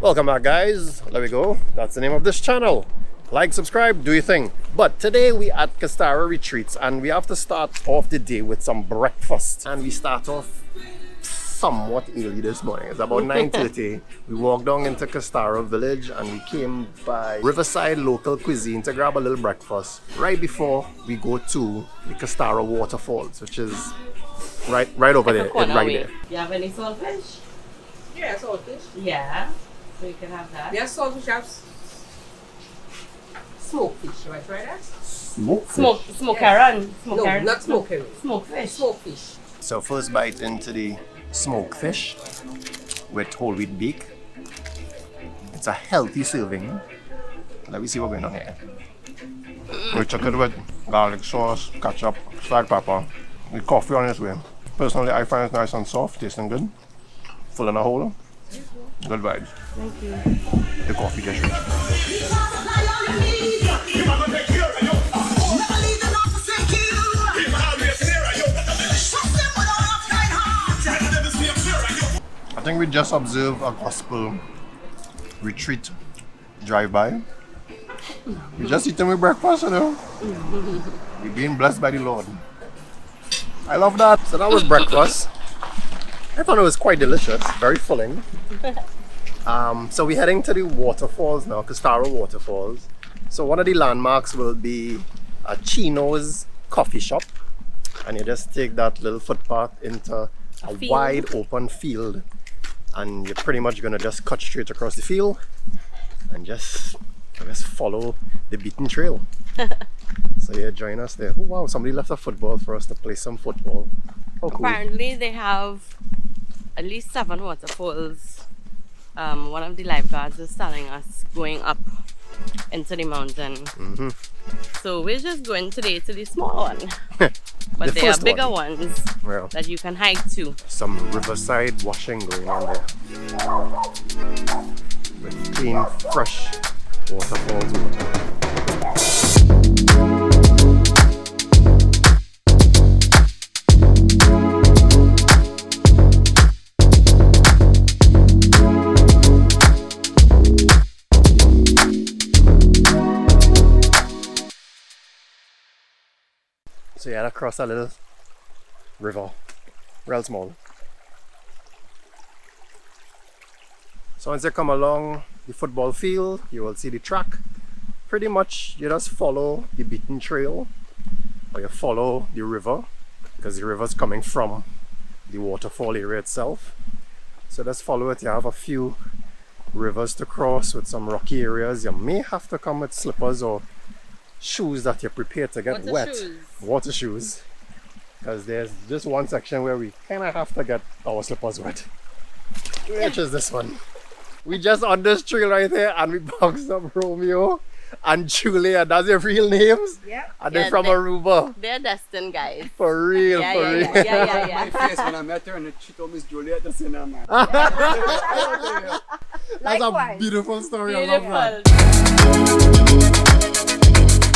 Welcome back, guys. There we go. That's the name of this channel. Like, subscribe, do your thing. But today we at Castara Retreats and we have to start off the day with some breakfast. And we start off somewhat early this morning. It's about 9:30. We walked down into Castara Village and we came by Riverside Local Cuisine to grab a little breakfast right before we go to the Castara Waterfalls, which is right over there. Right there. You have any saltfish? Yeah, saltfish. Yeah. So you can have that. Yes, saltfish have smoked fish. Shall I try that? Smoke Heron. No, not smoked herring. Smoked fish. Smoked fish. So first bite into the smoked fish with whole wheat beak. It's a healthy serving. Let me see what's going on here. We took it with garlic sauce, ketchup, salt pepper, with coffee on its way. Personally, I find it nice and soft, tasting good. Full in a hole. Good vibes. Thank you. The coffee just rich. I think we just observed a gospel retreat drive-by. We just eating with breakfast, you know. We're being blessed by the Lord. I love that. So that was breakfast. I thought it was quite delicious, very filling. So we're heading to the waterfalls now, Castara Waterfalls. So one of the landmarks will be a Chino's coffee shop. And you just take that little footpath into a wide open field. And you're pretty much gonna just cut straight across the field and just follow the beaten trail. So yeah, join us there. Oh wow, somebody left a football for us to play some football. Oh, cool. Apparently they have at least 7 waterfalls. One of the lifeguards is telling us going up into the mountain. So we're just going today to the small one. But there are bigger ones that you can hike to. Some riverside washing going on there. With clean, fresh waterfalls water. So you had to cross a little river, real small. So once you come along the football field, you will see the track. Pretty much you just follow the beaten trail, or you follow the river, because the river's coming from the waterfall area itself. So just follow it. You have a few rivers to cross with some rocky areas. You may have to come with slippers or shoes that you're prepared to get wet. Water shoes. Because there's just one section where we kind of have to get our slippers wet. Which is this one. We just on this trail right here and we boxed up Romeo and Julia. That's their real names? Yeah. And they're from Aruba. They're destined guys. For real, Yeah, for yeah, real. yeah. My face when I met her and she told me it's Juliet to send her, man. That's a beautiful story. I love that. Beautiful.